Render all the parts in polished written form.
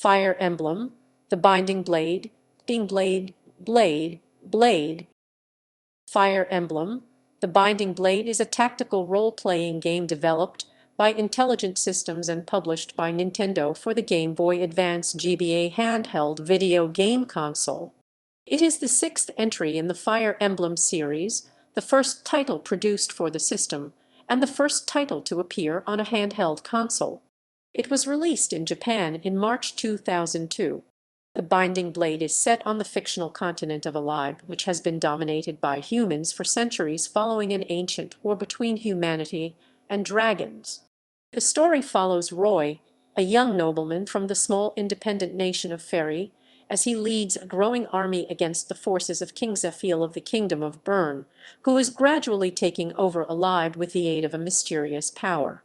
Fire Emblem, The Binding Blade, Blade. Fire Emblem, The Binding Blade is a tactical role-playing game developed by Intelligent Systems and published by Nintendo for the Game Boy Advance GBA handheld video game console. It is the sixth entry in the Fire Emblem series, the first title produced for the system, and the first title to appear on a handheld console. It was released in Japan in March 2002. The Binding Blade is set on the fictional continent of Elibe, which has been dominated by humans for centuries following an ancient war between humanity and dragons. The story follows Roy, a young nobleman from the small independent nation of Pherae, as he leads a growing army against the forces of King Zephiel of the kingdom of Bern, who is gradually taking over Elibe with the aid of a mysterious power.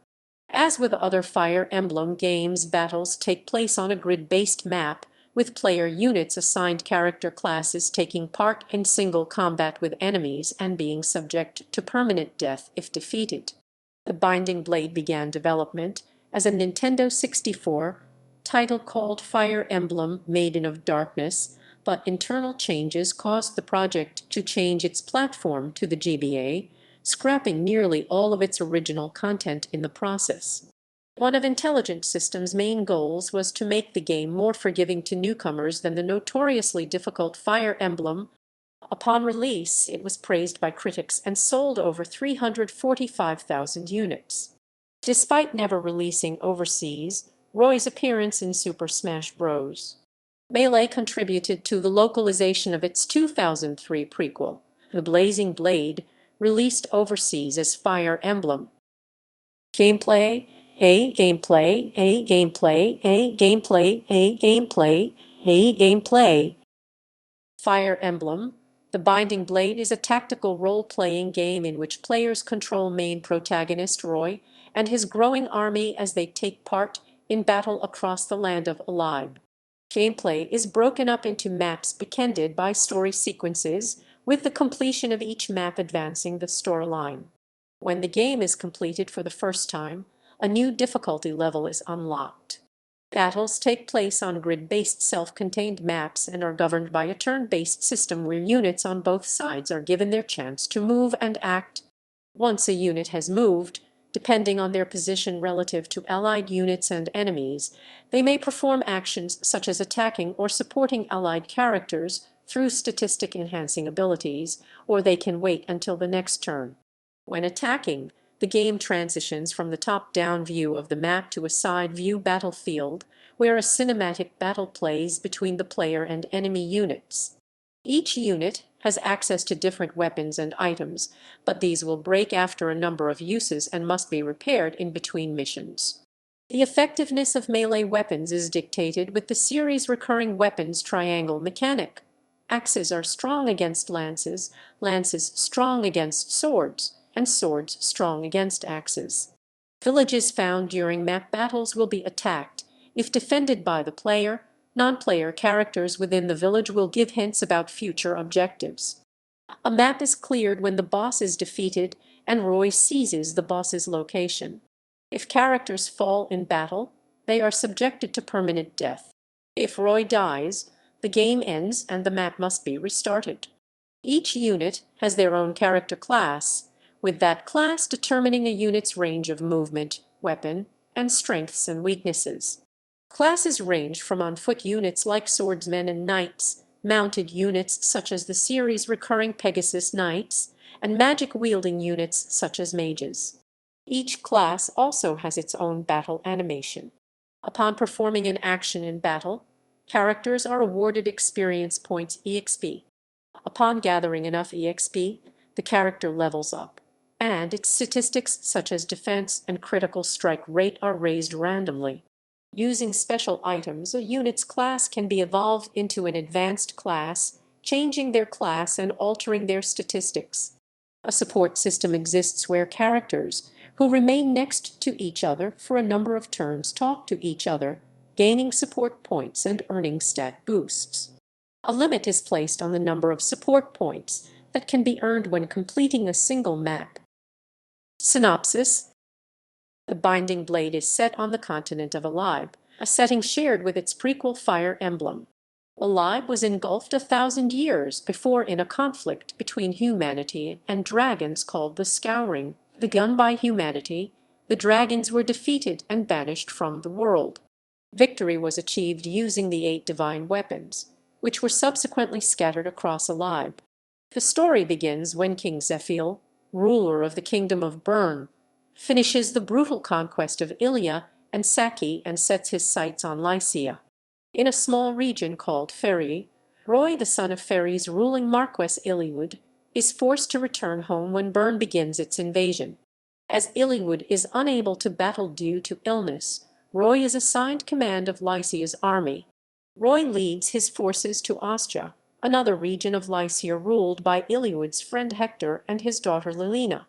As with other Fire Emblem games, battles take place on a grid-based map, with player units assigned character classes taking part in single combat with enemies and being subject to permanent death if defeated. The Binding Blade began development as a Nintendo 64 title called Fire Emblem Maiden of Darkness, but internal changes caused the project to change its platform to the GBA, scrapping nearly all of its original content in the process. One of Intelligent Systems' main goals was to make the game more forgiving to newcomers than the notoriously difficult Fire Emblem. Upon release, it was praised by critics and sold over 345,000 units. Despite never releasing overseas, Roy's appearance in Super Smash Bros. Melee contributed to the localization of its 2003 prequel, The Blazing Blade, released overseas as Fire Emblem. Gameplay, gameplay. Fire Emblem, The Binding Blade is a tactical role-playing game in which players control main protagonist Roy and his growing army as they take part in battle across the land of Elibe. Gameplay is broken up into maps bookended by story sequences, with the completion of each map advancing the storyline. When the game is completed for the first time, a new difficulty level is unlocked. Battles take place on grid-based self-contained maps and are governed by a turn-based system where units on both sides are given their chance to move and act. Once a unit has moved, depending on their position relative to allied units and enemies, they may perform actions such as attacking or supporting allied characters through statistic-enhancing abilities, or they can wait until the next turn. When attacking, the game transitions from the top-down view of the map to a side-view battlefield, where a cinematic battle plays between the player and enemy units. Each unit has access to different weapons and items, but these will break after a number of uses and must be repaired in between missions. The effectiveness of melee weapons is dictated with the series' recurring weapons triangle mechanic. Axes are strong against lances, lances strong against swords, and swords strong against axes. Villages found during map battles will be attacked. If defended by the player, non-player characters within the village will give hints about future objectives. A map is cleared when the boss is defeated and Roy seizes the boss's location. If characters fall in battle, they are subjected to permanent death. If Roy dies, the game ends and the map must be restarted. Each unit has their own character class, with that class determining a unit's range of movement, weapon, and strengths and weaknesses. Classes range from on-foot units like swordsmen and knights, mounted units such as the series' recurring Pegasus Knights, and magic-wielding units such as mages. Each class also has its own battle animation. Upon performing an action in battle, characters are awarded experience points (EXP). Upon gathering enough EXP, the character levels up, and its statistics such as defense and critical strike rate are raised randomly. Using special items, a unit's class can be evolved into an advanced class, changing their class and altering their statistics. A support system exists where characters, who remain next to each other for a number of turns, talk to each other, gaining support points and earning stat boosts. A limit is placed on the number of support points that can be earned when completing a single map. Synopsis: The Binding Blade is set on the continent of Elibe, a setting shared with its prequel Fire Emblem. Elibe was engulfed 1,000 years before in a conflict between humanity and dragons called the Scouring. Begun by humanity, the dragons were defeated and banished from the world. Victory was achieved using the 8 divine weapons, which were subsequently scattered across Elibe. The story begins when King Zephiel, ruler of the kingdom of Bern, finishes the brutal conquest of Ilia and Saki and sets his sights on Lycia. In a small region called Pherae, Roy, the son of Pherae's ruling Marquess Eliud, is forced to return home when Bern begins its invasion. As Eliud is unable to battle due to illness, Roy is assigned command of Lycia's army. Roy leads his forces to Ostia, another region of Lycia ruled by Eliud's friend Hector and his daughter Lilina.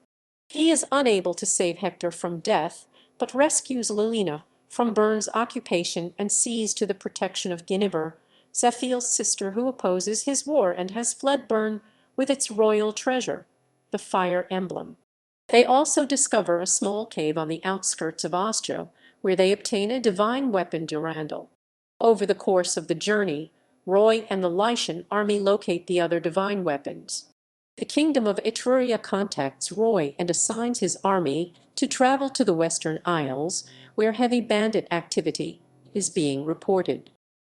He is unable to save Hector from death, but rescues Lilina from Bern's occupation and sees to the protection of Guinevere, Zephiel's sister who opposes his war and has fled Bern with its royal treasure, the Fire Emblem. They also discover a small cave on the outskirts of Ostia, where they obtain a divine weapon Durandal. Over the course of the journey, Roy and the Lycian army locate the other divine weapons. The kingdom of Etruria contacts Roy and assigns his army to travel to the Western Isles, where heavy bandit activity is being reported.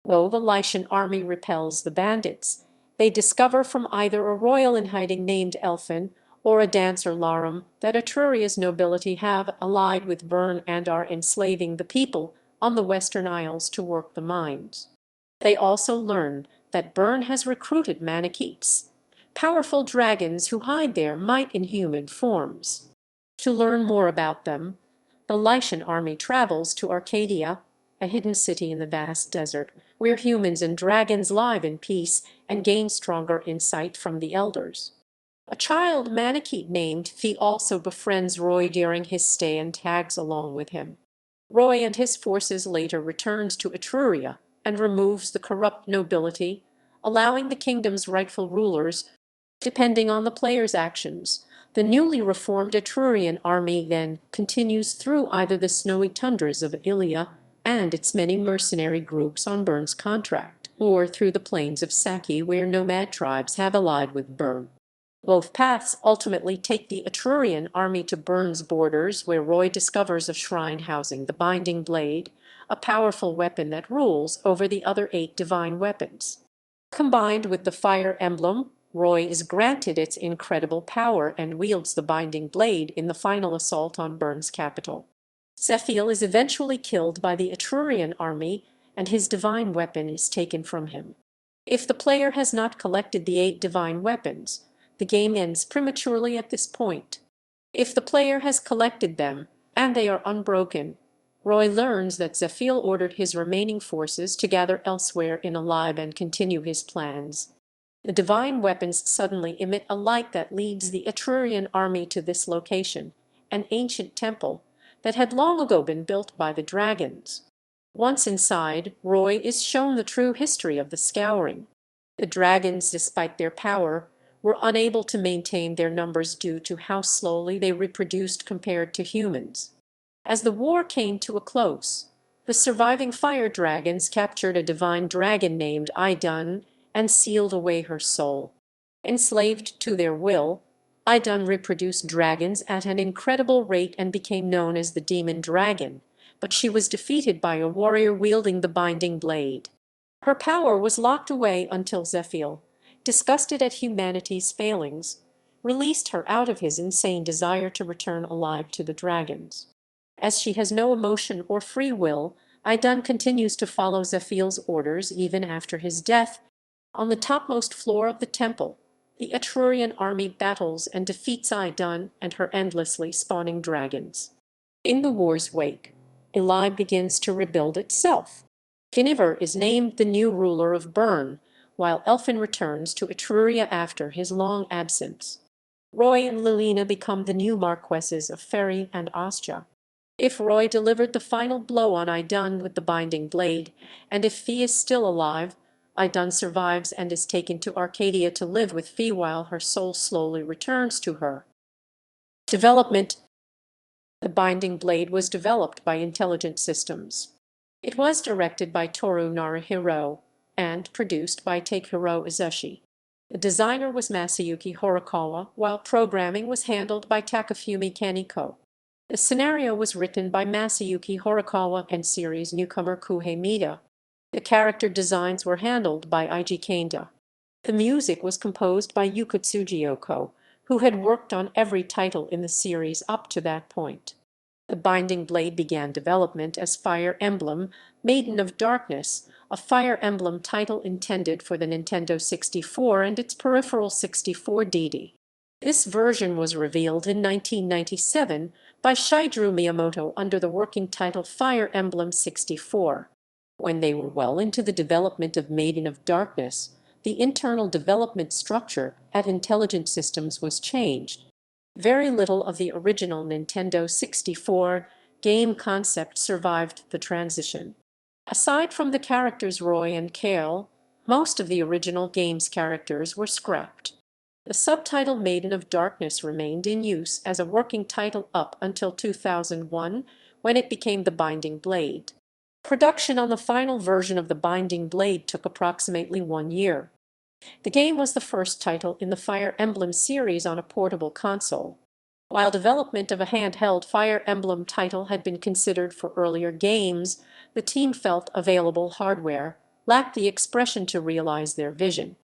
Though the Lycian army repels the bandits, they discover from either a royal in hiding named Elphin or a dancer Larum that Etruria's nobility have allied with Bern and are enslaving the people on the Western Isles to work the mines. They also learn that Bern has recruited Manicheets, powerful dragons who hide their might in human forms. To learn more about them, the Lycian army travels to Arcadia, a hidden city in the vast desert, where humans and dragons live in peace and gain stronger insight from the elders. A child Manicheet named Fee also befriends Roy during his stay and tags along with him. Roy and his forces later returns to Etruria and removes the corrupt nobility, allowing the kingdom's rightful rulers, depending on the player's actions. The newly reformed Etrurian army then continues through either the snowy tundras of Ilia and its many mercenary groups on Bern's contract, or through the plains of Saki where nomad tribes have allied with Bern. Both paths ultimately take the Etrurian army to Bern's borders, where Roy discovers a shrine housing the Binding Blade, a powerful weapon that rules over the other 8 divine weapons. Combined with the Fire Emblem, Roy is granted its incredible power and wields the Binding Blade in the final assault on Bern's capital. Zephiel is eventually killed by the Etrurian army, and his divine weapon is taken from him. If the player has not collected the 8 divine weapons, the game ends prematurely at this point. If the player has collected them, and they are unbroken, Roy learns that Zephiel ordered his remaining forces to gather elsewhere in Elibe and continue his plans. The divine weapons suddenly emit a light that leads the Etrurian army to this location, an ancient temple that had long ago been built by the dragons. Once inside, Roy is shown the true history of the Scouring. The dragons, despite their power, were unable to maintain their numbers due to how slowly they reproduced compared to humans. As the war came to a close, the surviving fire dragons captured a divine dragon named Idun and sealed away her soul. Enslaved to their will, Idun reproduced dragons at an incredible rate and became known as the Demon Dragon, but she was defeated by a warrior wielding the Binding Blade. Her power was locked away until Zephiel, disgusted at humanity's failings, released her out of his insane desire to return alive to the dragons. As she has no emotion or free will, Idun continues to follow Zephiel's orders even after his death. On the topmost floor of the temple, the Etrurian army battles and defeats Idun and her endlessly spawning dragons. In the war's wake, Elibe begins to rebuild itself. Guinevere is named the new ruler of Bern, while Elphin returns to Etruria after his long absence. Roy and Lilina become the new marquesses of Pherae and Ostia. If Roy delivered the final blow on Idun with the Binding Blade, and if Fee is still alive, Idun survives and is taken to Arcadia to live with Fee while her soul slowly returns to her. Development. The Binding Blade was developed by Intelligent Systems. It was directed by Toru Narihiro and produced by Takehiro Izushi. The designer was Masayuki Horikawa, while programming was handled by Takafumi Kaneko. The scenario was written by Masayuki Horikawa and series newcomer Kuhei Mida. The character designs were handled by Eiji Kanda. The music was composed by Yuka Tsujiyoko, who had worked on every title in the series up to that point. The Binding Blade began development as Fire Emblem, Maiden of Darkness, a Fire Emblem title intended for the Nintendo 64 and its peripheral 64DD. This version was revealed in 1997 by Shigeru Miyamoto under the working title Fire Emblem 64. When they were well into the development of Maiden of Darkness, the internal development structure at Intelligent Systems was changed. Very little of the original Nintendo 64 game concept survived the transition. Aside from the characters Roy and Kale, most of the original game's characters were scrapped. The subtitle Maiden of Darkness remained in use as a working title up until 2001, when it became The Binding Blade. Production on the final version of The Binding Blade took approximately 1 year. The game was the first title in the Fire Emblem series on a portable console. While development of a handheld Fire Emblem title had been considered for earlier games, the team felt available hardware lacked the expression to realize their vision.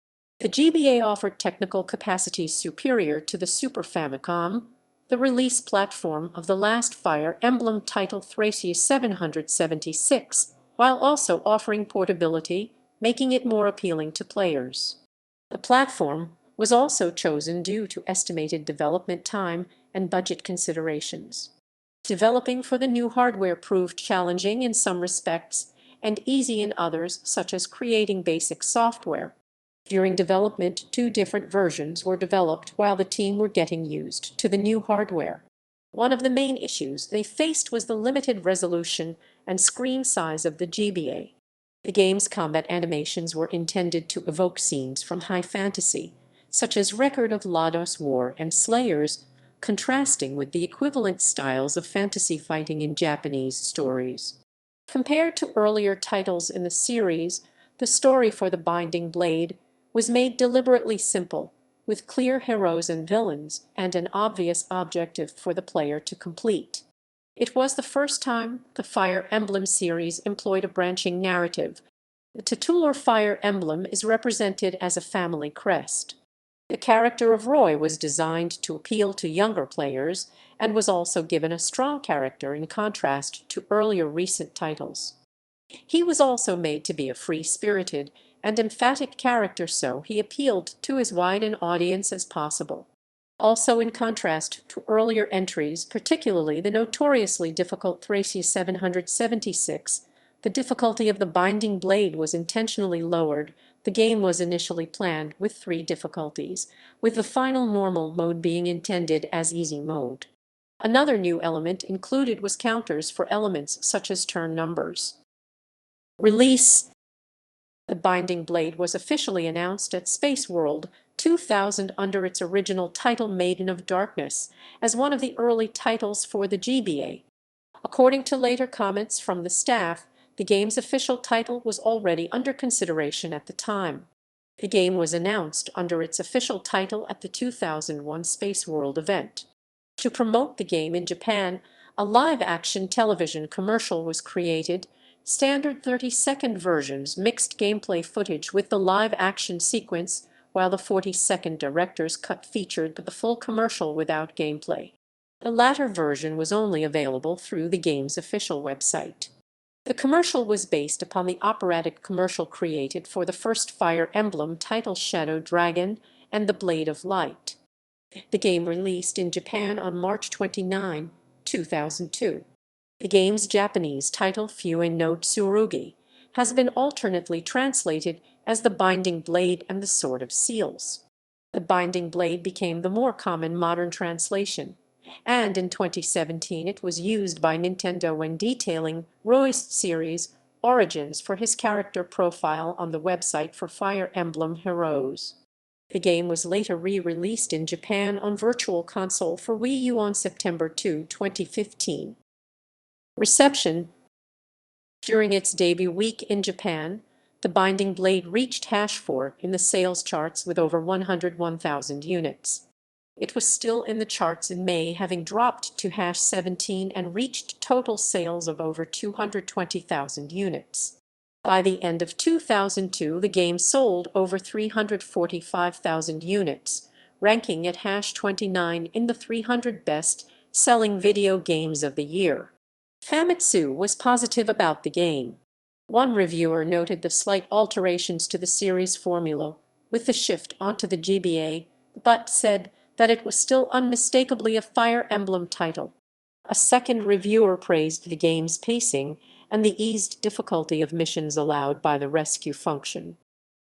The GBA offered technical capacities superior to the Super Famicom, the release platform of the last Fire Emblem title Thracia 776, while also offering portability, making it more appealing to players. The platform was also chosen due to estimated development time and budget considerations. Developing for the new hardware proved challenging in some respects and easy in others, such as creating basic software. During development, 2 different versions were developed while the team were getting used to the new hardware. One of the main issues they faced was the limited resolution and screen size of the GBA. The game's combat animations were intended to evoke scenes from high fantasy, such as Record of Lados War and Slayers, contrasting with the equivalent styles of fantasy fighting in Japanese stories. Compared to earlier titles in the series, the story for The Binding Blade was made deliberately simple, with clear heroes and villains and an obvious objective for the player to complete. It was the first time the Fire Emblem series employed a branching narrative. The titular Fire Emblem is represented as a family crest. The character of Roy was designed to appeal to younger players and was also given a strong character in contrast to earlier recent titles. He was also made to be a free-spirited and emphatic character, so he appealed to as wide an audience as possible. Also in contrast to earlier entries, particularly the notoriously difficult Thracia 776, the difficulty of The Binding Blade was intentionally lowered. The game was initially planned with 3 difficulties, with the final normal mode being intended as easy mode. Another new element included was counters for elements such as turn numbers. Release: The Binding Blade was officially announced at Space World 2000 under its original title Maiden of Darkness as one of the early titles for the GBA. According to later comments from the staff, the game's official title was already under consideration at the time. The game was announced under its official title at the 2001 Space World event. To promote the game in Japan, a live-action television commercial was created. Standard 30-second versions mixed gameplay footage with the live-action sequence, while the 40-second director's cut featured the full commercial without gameplay. The latter version was only available through the game's official website. The commercial was based upon the operatic commercial created for the first Fire Emblem title Shadow Dragon and the Blade of Light. The game released in Japan on March 29, 2002. The game's Japanese title Fue no Tsurugi has been alternately translated as The Binding Blade and the Sword of Seals. The Binding Blade became the more common modern translation, and in 2017 it was used by Nintendo when detailing Roy's series origins for his character profile on the website for Fire Emblem Heroes. The game was later re-released in Japan on Virtual Console for Wii U on September 2, 2015. Reception During its debut week in Japan, The Binding Blade reached #4 in the sales charts with over 101,000 units. It was still in the charts in May, having dropped to #17 and reached total sales of over 220,000 units. By the end of 2002, the game sold over 345,000 units, ranking at #29 in the 300 best-selling video games of the year. Famitsu was positive about the game. One reviewer noted the slight alterations to the series formula with the shift onto the GBA, but said that it was still unmistakably a Fire Emblem title. A second reviewer praised the game's pacing and the eased difficulty of missions allowed by the rescue function.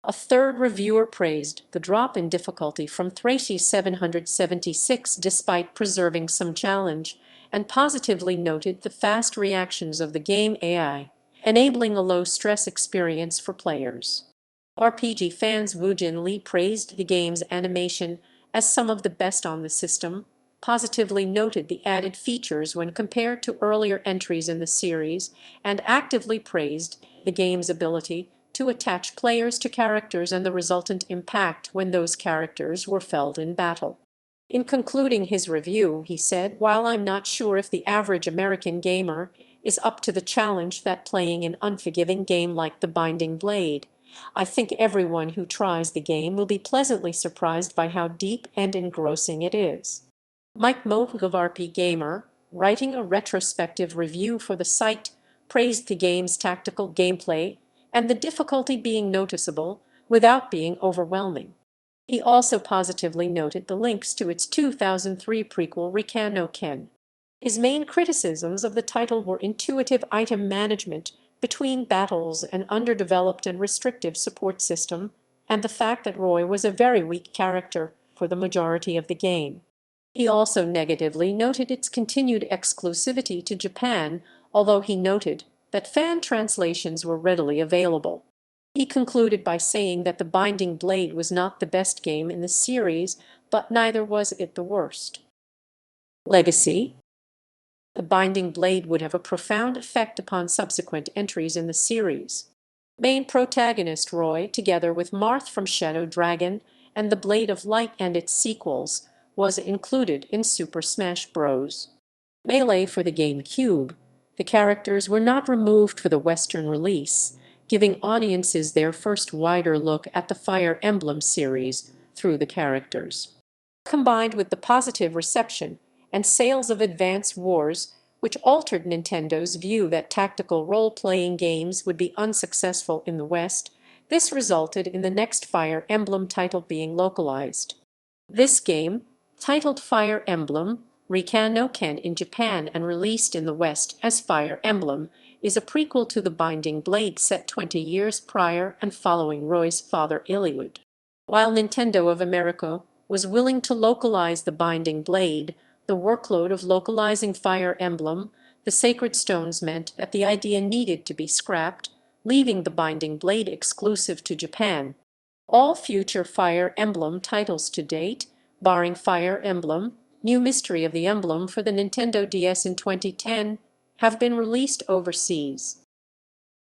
A third reviewer praised the drop in difficulty from Thrace 776 despite preserving some challenge, and positively noted the fast reactions of the game AI, enabling a low-stress experience for players. RPG fans Woojin Lee praised the game's animation as some of the best on the system, positively noted the added features when compared to earlier entries in the series, and actively praised the game's ability to attach players to characters and the resultant impact when those characters were felled in battle. In concluding his review, he said, "While I'm not sure if the average American gamer is up to the challenge that playing an unforgiving game like The Binding Blade, I think everyone who tries the game will be pleasantly surprised by how deep and engrossing it is." Mike Moog of RP Gamer, writing a retrospective review for the site, praised the game's tactical gameplay and the difficulty being noticeable without being overwhelming. He also positively noted the links to its 2003 prequel Rikan no Ken. His main criticisms of the title were intuitive item management between battles, an underdeveloped and restrictive support system, and the fact that Roy was a very weak character for the majority of the game. He also negatively noted its continued exclusivity to Japan, although he noted that fan translations were readily available. He concluded by saying that The Binding Blade was not the best game in the series, but neither was it the worst. Legacy. The Binding Blade would have a profound effect upon subsequent entries in the series. Main protagonist Roy, together with Marth from Shadow Dragon and the Blade of Light and its sequels, was included in Super Smash Bros. Melee for the GameCube. The characters were not removed for the Western release, giving audiences their first wider look at the Fire Emblem series through the characters. Combined with the positive reception and sales of Advance Wars, which altered Nintendo's view that tactical role-playing games would be unsuccessful in the West, this resulted in the next Fire Emblem title being localized. This game, titled Fire Emblem Rikan no Ken in Japan and released in the West as Fire Emblem, is a prequel to The Binding Blade set 20 years prior and following Roy's father Elibe. While Nintendo of America was willing to localize The Binding Blade, the workload of localizing Fire Emblem, the Sacred Stones meant that the idea needed to be scrapped, leaving The Binding Blade exclusive to Japan. All future Fire Emblem titles to date, barring Fire Emblem, New Mystery of the Emblem for the Nintendo DS in 2010, have been released overseas.